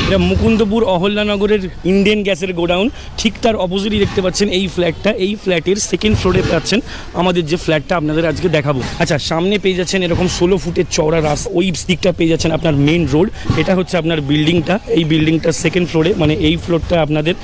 এটা মুকুন্দপুর অহল্যানগরের ইন্ডিয়ান গ্যাসের গোডাউন, ঠিক তার অপোজিটই দেখতে পাচ্ছেন এই ফ্ল্যাটটা। এই ফ্ল্যাটের সেকেন্ড ফ্লোরে পাচ্ছেন আমাদের যে ফ্ল্যাটটা আপনাদের আজকে দেখাবো। আচ্ছা, সামনে পেয়ে যাচ্ছেন এরকম 16 ফুটের চওড়া রাস্তা, ওই দিকটা পেয়ে যাচ্ছেন আপনার মেন রোড। এটা হচ্ছে আপনার বিল্ডিংটা, এই বিল্ডিংটার সেকেন্ড ফ্লোরে, মানে এই ফ্লোরটা আপনাদের,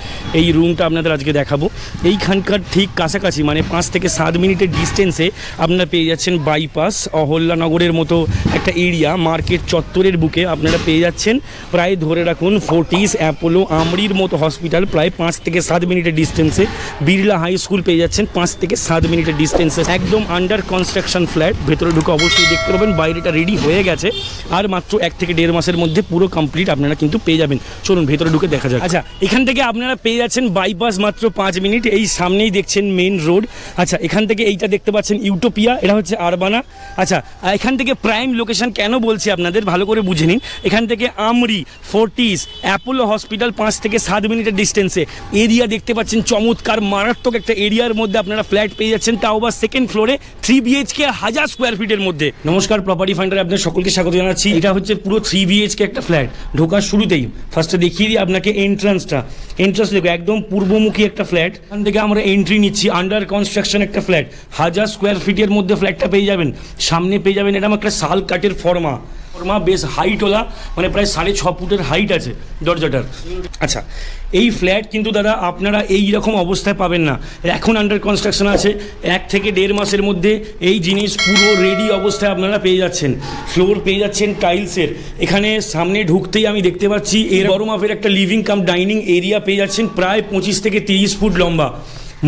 এই রুমটা আপনাদের আজকে দেখাবো। এইখানকার ঠিক কাছাকাছি মানে 5 থেকে 7 মিনিটের ডিস্টেন্সে আপনারা পেয়ে যাচ্ছেন বাইপাস, অহল্যানগরের মতো একটা এরিয়া, মার্কেট চত্বরের বুকে আপনারা পেয়ে যাচ্ছেন প্রায় ধরে রাখুন ফোর্টিস, অ্যাপোলো, আমরির মতো হসপিটাল প্রায় 5 থেকে 7 মিনিটের ডিস্টেন্সে, বিড়লা হাই স্কুল পেয়ে যাচ্ছেন 5 থেকে 7 মিনিটের ডিস্টেন্সে। একদম আন্ডার কনস্ট্রাকশন ফ্ল্যাট, ভেতরে ঢুকে অবশ্যই দেখতে পাবেন বাইরেটা রেডি হয়ে গেছে, আর মাত্র 1 থেকে 1.5 মাসের মধ্যে পুরো কমপ্লিট আপনারা কিন্তু পেয়ে যাবেন। চলুন ভেতরে ঢুকে দেখা যাক। আচ্ছা, এখান থেকে আপনারা পেয়ে যাচ্ছেন বাইপাস মাত্র 5 মিনিট, এই সামনেই দেখছেন মেন রোড। আচ্ছা, এখান থেকে এইটা দেখতে পাচ্ছেন ইউটোপিয়া, এটা হচ্ছে আরবানা। আচ্ছা, এখান থেকে প্রাইম লোকেশন কেন বলছি আপনাদের ভালো করে বুঝে নিন। এখান থেকে আমরি, ফোর্টিস, অ্যাপোলো হসপিটাল 5 থেকে 7 মিনিটের ডিস্টেন্সে। এরিয়া দেখতে পাচ্ছেন চমৎকার মারাত্মক একটা এরিয়ার মধ্যে আপনারা ফ্ল্যাট পেয়ে যাচ্ছেন, তাও আবার সেকেন্ড ফ্লোরে 3 BHK 1000 স্কোয়ার ফিটের মধ্যে। নমস্কার, প্রপার্টি ফাইন্ডারে আপনাদের সকলকে স্বাগত জানাচ্ছি। এটা হচ্ছে পুরো 3 BHK একটা ফ্ল্যাট। ঢোকার শুরুতেই ফার্স্টে দেখিয়ে দিই আপনাকে এন্ট্রান্সটা। এন্ট্রান্স দেখো একদম পূর্বমুখী একটা ফ্ল্যাট, এখান থেকে আমরা এন্ট্রি নিচ্ছি। আন্ডার কনস্ট্রাকশন একটা ফ্ল্যাট, 1000 স্কোয়ার ফিটের মধ্যে ফ্ল্যাটটা পেয়ে যাবেন। সামনে পেয়ে যাবেন এরকম একটা শাল কাঠের ফর্মা, বেশ হাইটওয়ালা, মানে প্রায় 6.5 ফুটের হাইট আছে দরজাটার। আচ্ছা, এই ফ্ল্যাট কিন্তু দাদা আপনারা এই রকম অবস্থায় পাবেন না, এখন আন্ডার কনস্ট্রাকশন আছে। 1 থেকে 1.5 মাসের মধ্যে এই জিনিস পুরো রেডি অবস্থায় আপনারা পেয়ে যাচ্ছেন। ফ্লোর পেয়ে যাচ্ছেন টাইলসের। এখানে সামনে ঢুকতেই আমি দেখতে পাচ্ছি এর বড় মাপের একটা লিভিং কাম ডাইনিং এরিয়া পেয়ে যাচ্ছেন, প্রায় 25 থেকে 30 ফুট লম্বা।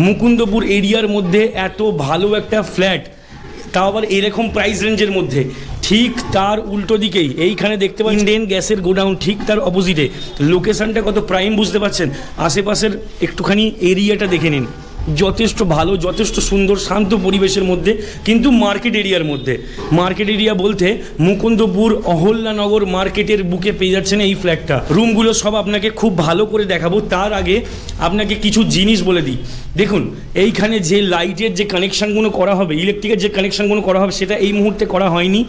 মুকুন্দপুর এরিয়ার মধ্যে এত ভালো একটা ফ্ল্যাট, তাও আবার এরকম প্রাইস রেঞ্জের মধ্যে। ঠিক তার উল্টো দিকেই এইখানে দেখতে পাচ্ছেন ইন্ডিয়ান গ্যাসের গোডাউন, ঠিক তার অপোজিটে। লোকেশনটা কত প্রাইম বুঝতে পারছেন। আশেপাশের একটুখানি এরিয়াটা দেখে নিন, যথেষ্ট ভালো, যথেষ্ট সুন্দর শান্ত পরিবেশের মধ্যে, কিন্তু মার্কেট এরিয়ার মধ্যে। মার্কেট এরিয়া বলতে মুকুন্দপুর অহল্যানগর মার্কেটের বুকে পেয়ে যাচ্ছেন এই ফ্ল্যাটটা। রুমগুলো সব আপনাকে খুব ভালো করে দেখাবো, তার আগে আপনাকে কিছু জিনিস বলে দিই। দেখুন, এইখানে যে লাইটের যে কানেকশানগুলো করা হবে, ইলেকট্রিকের যে কানেকশানগুলো করা হবে, সেটা এই মুহূর্তে করা হয়নি।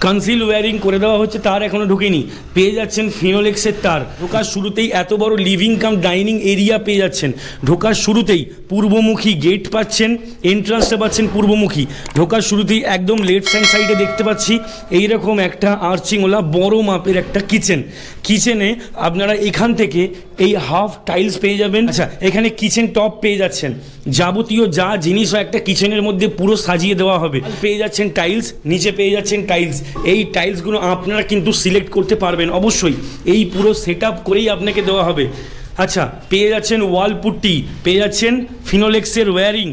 কনসিল ওয়্যারিং করে দেওয়া হচ্ছে, তার এখনও ঢুকেনি। পেয়ে যাচ্ছেন ফিনোলেক্সের তার। ঢোকার শুরুতেই এত বড় লিভিং কাম ডাইনিং এরিয়া পেয়ে যাচ্ছেন। ঢোকার শুরুতেই পূর্বমুখী গেট পাচ্ছেন, এন্ট্রান্সটা পাচ্ছেন পূর্বমুখী। ঢোকার শুরুতেই একদম লেফট হ্যান্ড সাইডে দেখতে পাচ্ছি এইরকম একটা আর্চিংওয়ালা বড় মাপের একটা কিচেন। কিচেনে আপনারা এখান থেকে এই হাফ টাইলস পেয়ে যাবেন। আচ্ছা, এখানে কিচেন টপ পেয়ে যাচ্ছেন, যাবতীয় যা জিনিস হয় একটা কিচেনের মধ্যে পুরো সাজিয়ে দেওয়া হবে। পেয়ে যাচ্ছেন টাইলস, নিচে পেয়ে যাচ্ছেন টাইলস। এই টাইলসগুলো আপনারা কিন্তু সিলেক্ট করতে পারবেন অবশ্যই, এই পুরো সেট আপ করেই আপনাকে দেওয়া হবে। আচ্ছা, পেয়ে যাচ্ছেন ওয়াল পুট্টি, পেয়ে যাচ্ছেন ফিনোলেক্সের ওয়্যারিং,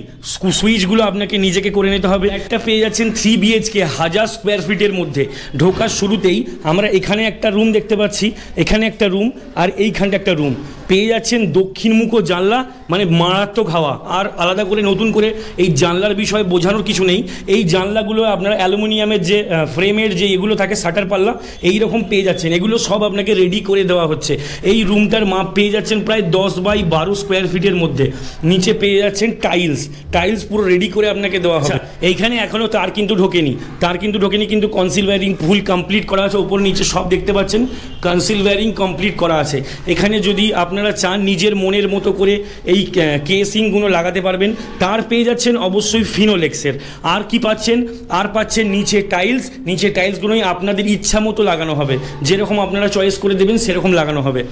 সুইচগুলো আপনাকে নিজেকে করে নিতে হবে। একটা পেয়ে যাচ্ছেন 3 BHK 1000 স্কোয়ার ফিটের মধ্যে। ঢোকার শুরুতেই আমরা এখানে একটা রুম দেখতে পাচ্ছি, এখানে একটা রুম, আর এইখানটা একটা রুম। পেয়ে যাচ্ছেন দক্ষিণমুখ জানলা, মানে মারাত্মক হাওয়া। আর আলাদা করে নতুন করে এই জানলার বিষয়ে বোঝানোর কিছু নেই। এই জানলাগুলো আপনারা অ্যালুমিনিয়ামের যে ফ্রেমের যে এগুলো থাকে শাটার পাল্লা, এই রকম পেয়ে যাচ্ছেন। এগুলো সব আপনাকে রেডি করে দেওয়া হচ্ছে। এই রুমটার মাপ পেয়ে যাচ্ছেন প্রায় 10 বাই 12 স্কোয়ার ফিটের মধ্যে। নিচে পেয়ে যাচ্ছেন টাইলস, টাইলস পুরো রেডি করে আপনাকে দেওয়া হবে। এইখানে এখনও তার কিন্তু ঢোকেনি, কিন্তু কনসিল ওয়্যারিং ফুল কমপ্লিট করা আছে। ওপর নিচে সব দেখতে পাচ্ছেন কনসিল ওয়্যারিং কমপ্লিট করা আছে। এখানে যদি আপনারা চান নিজের মনের মতো করে এই কেসিংগুলো লাগাতে পারবেন। তার পেয়ে যাচ্ছেন অবশ্যই ফিনোলেক্সের। আর কি পাচ্ছেন? আর পাচ্ছেন নিচে টাইলস। নিচে টাইলসগুলোই আপনাদের ইচ্ছা মতো লাগানো হবে, যেরকম আপনারা চয়েস করে দেবেন সেরকম লাগানো হবে।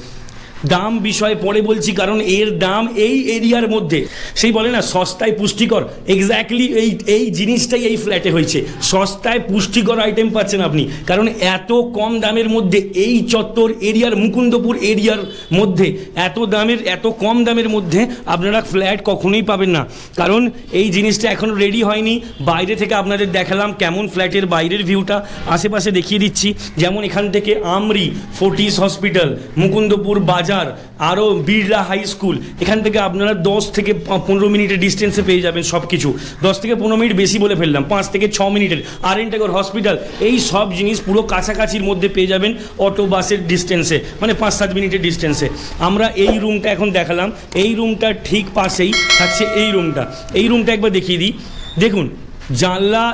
দাম বিষয়ে পরে বলছি, কারণ এর দাম এই এরিয়ার মধ্যে, সেই বলে না সস্তায় পুষ্টিকর, এক্স্যাক্টলি এই জিনিসটাই এই ফ্ল্যাটে হয়েছে। সস্তায় পুষ্টিকর আইটেম পাচ্ছেন আপনি, কারণ এত কম দামের মধ্যে এই চত্বর এরিয়ার, মুকুন্দপুর এরিয়ার মধ্যে এত কম দামের মধ্যে আপনারা ফ্ল্যাট কখনোই পাবেন না। কারণ এই জিনিসটা এখনও রেডি হয়নি। বাইরে থেকে আপনাদের দেখালাম কেমন ফ্ল্যাটের বাইরের ভিউটা, আশেপাশে দেখিয়ে দিচ্ছি। যেমন এখান থেকে আমরি, ফোর্টিস হসপিটাল, মুকুন্দপুর বাজার, আরও বিড়লা হাই স্কুল, এখান থেকে আপনারা 10 থেকে 15 মিনিটের ডিস্টেন্সে পেয়ে যাবেন সব কিছু। 10 থেকে 15 মিনিট বেশি বলে ফেললাম, 5 থেকে 6 মিনিটের। আরএনটাগর হসপিটাল, এই সব জিনিস পুরো কাছাকাছির মধ্যে পেয়ে যাবেন অটো বাসের ডিস্টেন্সে, মানে 5-7 মিনিটের ডিস্টেন্সে। আমরা এই রুমটা এখন দেখালাম, এই রুমটার ঠিক পাশেই থাকছে এই রুমটা। এই রুমটা একবার দেখিয়ে দিই। দেখুন, জানলা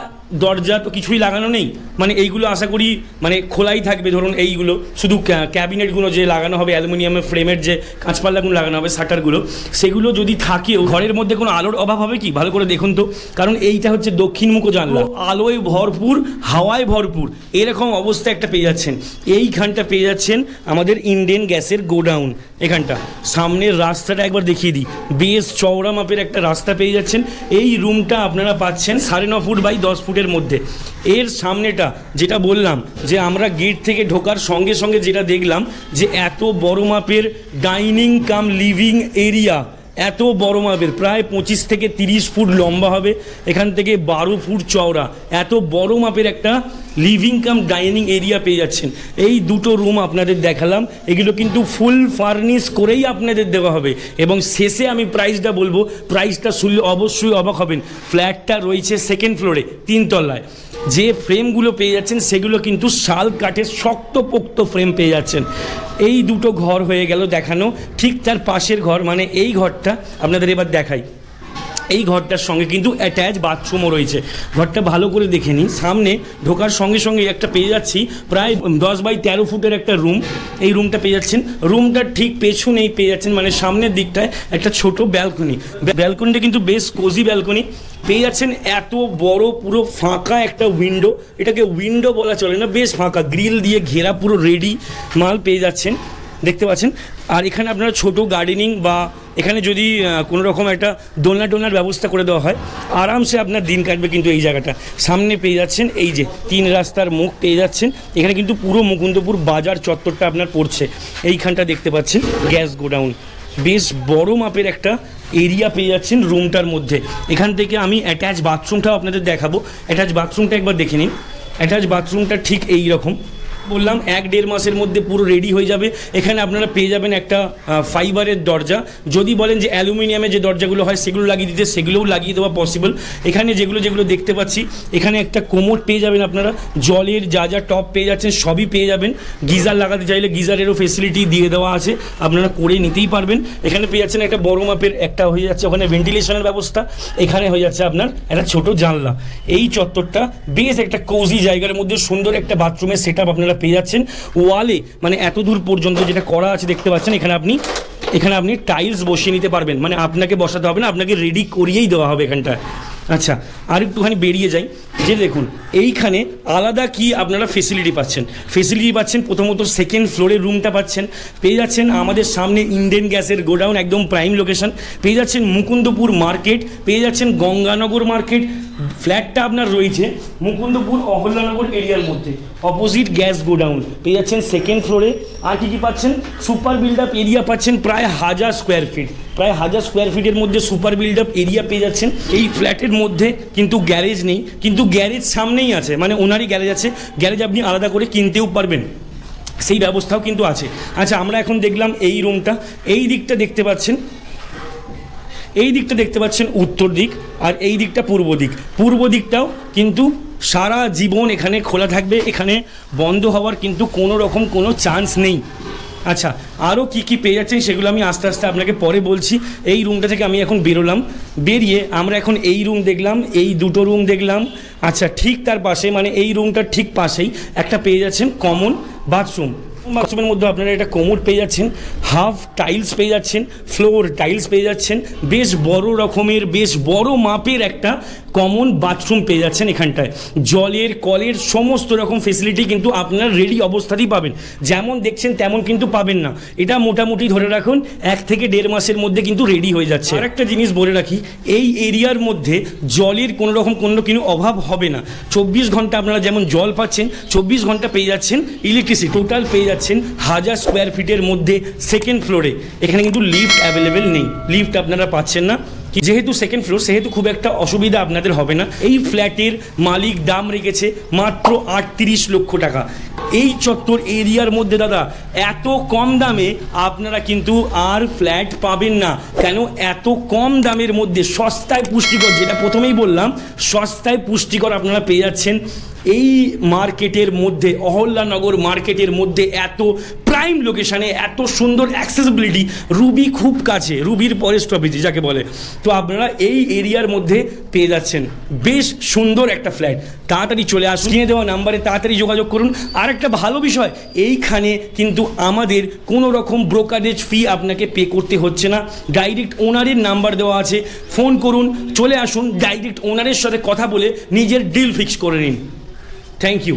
দরজা তো কিছুই লাগানো নেই, মানে এইগুলো আশা করি মানে খোলাই থাকবে। ধরুন এইগুলো শুধু ক্যাবিনেটগুলো যে লাগানো হবে, অ্যালুমিনিয়ামের ফ্রেমের যে কাঁচপাল্লাগুলো লাগানো হবে, শাটারগুলো, সেগুলো যদি থাকেও ঘরের মধ্যে কোনো আলোর অভাব হবে কি? ভালো করে দেখুন তো, কারণ এইটা হচ্ছে দক্ষিণমুখো জানলা, আলোয় ভরপুর, হাওয়ায় ভরপুর, এরকম অবস্থা একটা পেয়ে যাচ্ছেন। এইখানটা পেয়ে যাচ্ছেন আমাদের ইন্ডেন গ্যাসের গোডাউন। এখানটা সামনের রাস্তাটা একবার দেখিয়ে দিই, বেশ চওড়া মাপের একটা রাস্তা পেয়ে যাচ্ছেন। এই রুমটা আপনারা পাচ্ছেন 9.5 ফুট বাই 10 ফুটের মধ্যে। এর সামনেটা যেটা বললাম যে আমরা গেট থেকে ঢোকার সঙ্গে সঙ্গে যেটা দেখলাম যে এত বড় মাপের ডাইনিং কাম লিভিং এরিয়া, এত বড় মাপের, প্রায় 25 থেকে 30 ফুট লম্বা হবে, এখান থেকে 12 ফুট চওড়া, এত বড় মাপের একটা লিভিং কাম ডাইনিং এরিয়া পেয়ে যাচ্ছেন। এই দুটো রুম আপনাদের দেখালাম, এগুলো কিন্তু ফুল ফার্নিশ করেই আপনাদের দেওয়া হবে। এবং শেষে আমি প্রাইসটা বলবো, প্রাইসটা শুনলে অবশ্যই অবাক হবেন। ফ্ল্যাটটা রয়েছে সেকেন্ড ফ্লোরে, 3 তলায়। যে ফ্রেমগুলো পেয়ে যাচ্ছেন সেগুলো কিন্তু শাল কাঠের শক্তপোক্ত ফ্রেম পেয়ে যাচ্ছেন। এই দুটো ঘর হয়ে গেল দেখানো, ঠিক তার পাশের ঘর মানে এই ঘরটা আপনাদের এবার দেখাই। এই ঘরটার সঙ্গে কিন্তু অ্যাটাচ বাথরুমও রয়েছে। ঘরটা ভালো করে দেখে নিন, সামনে ঢোকার সঙ্গে সঙ্গে একটা পেয়ে যাচ্ছি প্রায় 10 বাই 13 ফুটের একটা রুম। এই রুমটা পেয়ে যাচ্ছেন, রুমটার ঠিক পেছনেই পেয়ে যাচ্ছেন মানে সামনের দিকটায় একটা ছোট ব্যালকনি। ব্যালকনিটা কিন্তু বেশ কোজি ব্যালকনি পেয়ে যাচ্ছেন। এত বড় পুরো ফাঁকা একটা উইন্ডো, এটাকে উইন্ডো বলা চলে না, বেশ ফাঁকা, গ্রিল দিয়ে ঘেরা, পুরো রেডি মাল পেয়ে যাচ্ছেন, দেখতে পাচ্ছেন। আর এখানে আপনারা ছোট গার্ডেনিং বা এখানে যদি কোনো রকম একটা দোলনার ব্যবস্থা করে দেওয়া হয়, আরামসে আপনার দিন কাটবে। কিন্তু এই জায়গাটা সামনে পেয়ে যাচ্ছেন, এই যে 3 রাস্তার মুখ পেয়ে যাচ্ছেন। এখানে কিন্তু পুরো মুকুন্দপুর বাজার চত্বরটা আপনার পড়ছে। এইখানটা দেখতে পাচ্ছেন গ্যাস গোডাউন, বেশ বড় মাপের একটা এরিয়া পেয়ে যাচ্ছেন রুমটার মধ্যে। এখান থেকে আমি অ্যাটাচ বাথরুমটাও আপনাদের দেখাবো। অ্যাটাচ বাথরুমটা একবার দেখে নিন। অ্যাটাচ বাথরুমটা ঠিক এই রকম, বললাম 1-1.5 মাসের মধ্যে পুরো রেডি হয়ে যাবে। এখানে আপনারা পেয়ে যাবেন একটা ফাইবারের দরজা। যদি বলেন যে অ্যালুমিনিয়ামের যে দরজাগুলো হয় সেগুলো লাগিয়ে দিতে, সেগুলোও লাগিয়ে দেওয়া পসিবল। এখানে যেগুলো দেখতে পাচ্ছি, এখানে একটা কোমোড পেয়ে যাবেন আপনারা, জলের যা টপ পেয়ে যাচ্ছেন সবই পেয়ে যাবেন। গিজার লাগাতে চাইলে গিজারেরও ফেসিলিটি দিয়ে দেওয়া আছে, আপনারা করে নিতেই পারবেন। এখানে পেয়ে যাচ্ছেন একটা বড় মাপের একটা হয়ে যাচ্ছে ওখানে ভেন্টিলেশনের ব্যবস্থা, এখানে হয়ে যাচ্ছে আপনার একটা ছোট জানলা। এই চত্বরটা বেশ একটা কোজি জায়গার মধ্যে সুন্দর একটা বাথরুমের সেট আপ আপনারা পেয়ে যাচ্ছেন। ওয়ালে মানে এত দূর পর্যন্ত যেটা করা আছে দেখতে পাচ্ছেন, এখানে আপনি টাইলস বসিয়ে নিতে পারবেন, মানে আপনাকে বসাতে হবে না, আপনাকে রেডি করিয়েই দেওয়া হবে এখানটায়। আচ্ছা, আর একটুখানি বেরিয়ে যাই, যে দেখুন এইখানে আলাদা কি আপনারা ফেসিলিটি পাচ্ছেন। প্রথমত সেকেন্ড ফ্লোরের রুমটা পাচ্ছেন, পেয়ে যাচ্ছেন আমাদের সামনে ইন্ডেন গ্যাসের গোডাউন, একদম প্রাইম লোকেশন, পেয়ে যাচ্ছেন মুকুন্দপুর মার্কেট, পেয়ে যাচ্ছেন গঙ্গানগর মার্কেট। ফ্ল্যাটটা আপনার রয়েছে মুকুন্দপুর অহল্যানগর এরিয়ার মধ্যে, অপোজিট গ্যাস গোডাউন পেয়ে যাচ্ছেন সেকেন্ড ফ্লোরে। আর কি পাচ্ছেন, সুপার বিল্ড আপ এরিয়া পাচ্ছেন প্রায় 1000 স্কোয়ার ফিট, প্রায় 1000 স্কোয়ার ফিটের মধ্যে সুপার বিল্ড আপ এরিয়া পেয়ে যাচ্ছেন। এই ফ্ল্যাটের মধ্যে কিন্তু গ্যারেজ নেই, কিন্তু গ্যারেজ সামনেই আছে, মানে ওনারই গ্যারেজ আছে, গ্যারেজ আপনি আলাদা করে কিনতেও পারবেন, সেই ব্যবস্থাও কিন্তু আছে। আচ্ছা, আমরা এখন দেখলাম এই রুমটা। এই দিকটা দেখতে পাচ্ছেন উত্তর দিক, আর এই দিকটা পূর্ব দিকটাও কিন্তু সারা জীবন এখানে খোলা থাকবে, এখানে বন্ধ হওয়ার কিন্তু কোনো রকম কোনো চান্স নেই। আচ্ছা, আরও কি পেয়ে যাচ্ছেন সেগুলো আমি আস্তে আস্তে আপনাকে পরে বলছি। এই রুমটা থেকে আমি এখন বেরোলাম, বেরিয়ে আমরা এখন এই রুম দেখলাম, এই দুটো রুম দেখলাম। আচ্ছা, ঠিক তার পাশে মানে এই রুমটার ঠিক পাশেই একটা পেয়ে যাচ্ছেন কমন বাথরুম। বাথরুমের মধ্যে আপনারা একটা কোমোড পেয়ে যাচ্ছেন, হাফ টাইলস পেয়ে যাচ্ছেন, ফ্লোর টাইলস পেয়ে যাচ্ছেন, বেশ বড় রকমের বেশ বড় মাপের একটা কমন বাথরুম পেয়ে যাচ্ছেন। এখানটায় জলের কলের সমস্ত রকম ফেসিলিটি কিন্তু আপনারা রেডি অবস্থাতেই পাবেন, যেমন দেখছেন তেমন কিন্তু পাবেন না। এটা মোটামুটি ধরে রাখুন 1 থেকে 1.5 মাসের মধ্যে কিন্তু রেডি হয়ে যাচ্ছে। আর একটা জিনিস বলে রাখি, এই এরিয়ার মধ্যে জলের কোনো রকম কোনো অভাব হবে না। 24 ঘন্টা আপনারা যেমন জল পাচ্ছেন, 24 ঘন্টা পেয়ে যাচ্ছেন ইলেকট্রিসিটি। টোটাল পেয়ে যাচ্ছেন 1000 স্কোয়ার ফিটের মধ্যে সেকেন্ড ফ্লোরে। এখানে কিন্তু লিফট অ্যাভেলেবেল নেই, লিফট আপনারা পাচ্ছেন না, যেহেতু সেকেন্ড ফ্লোর সেহেতু খুব একটা অসুবিধা আপনাদের হবে না। এই ফ্ল্যাটের মালিক দাম রেখেছে মাত্র 38 লক্ষ টাকা। এই চত্বর এরিয়ার মধ্যে দাদা এত কম দামে আপনারা কিন্তু আর ফ্ল্যাট পাবেন না। কেন, এত কম দামের মধ্যে সস্তায় পুষ্টিকর, যেটা প্রথমেই বললাম, সস্তায় পুষ্টিকর আপনারা পেয়ে যাচ্ছেন এই মার্কেটের মধ্যে, অহল্যানগর মার্কেটের মধ্যে। এত প্রাইম লোকেশানে, এত সুন্দর অ্যাক্সেসিবিলিটি, রুবি খুব কাছে, রুবির পরে স্টপেজে যাকে বলে। তো আপনারা এই এরিয়ার মধ্যে পেয়ে যাচ্ছেন বেশ সুন্দর একটা ফ্ল্যাট। তাড়াতাড়ি চলে আসুন, কিনে দেওয়া নাম্বারে তাড়াতাড়ি যোগাযোগ করুন। আর একটা ভালো বিষয়, এইখানে কিন্তু আমাদের কোনো রকম ব্রোকারেজ ফি আপনাকে পে করতে হচ্ছে না। ডাইরেক্ট ওনারের নাম্বার দেওয়া আছে, ফোন করুন, চলে আসুন, ডাইরেক্ট ওনারের সাথে কথা বলে নিজের ডিল ফিক্স করে নিন। Thank you.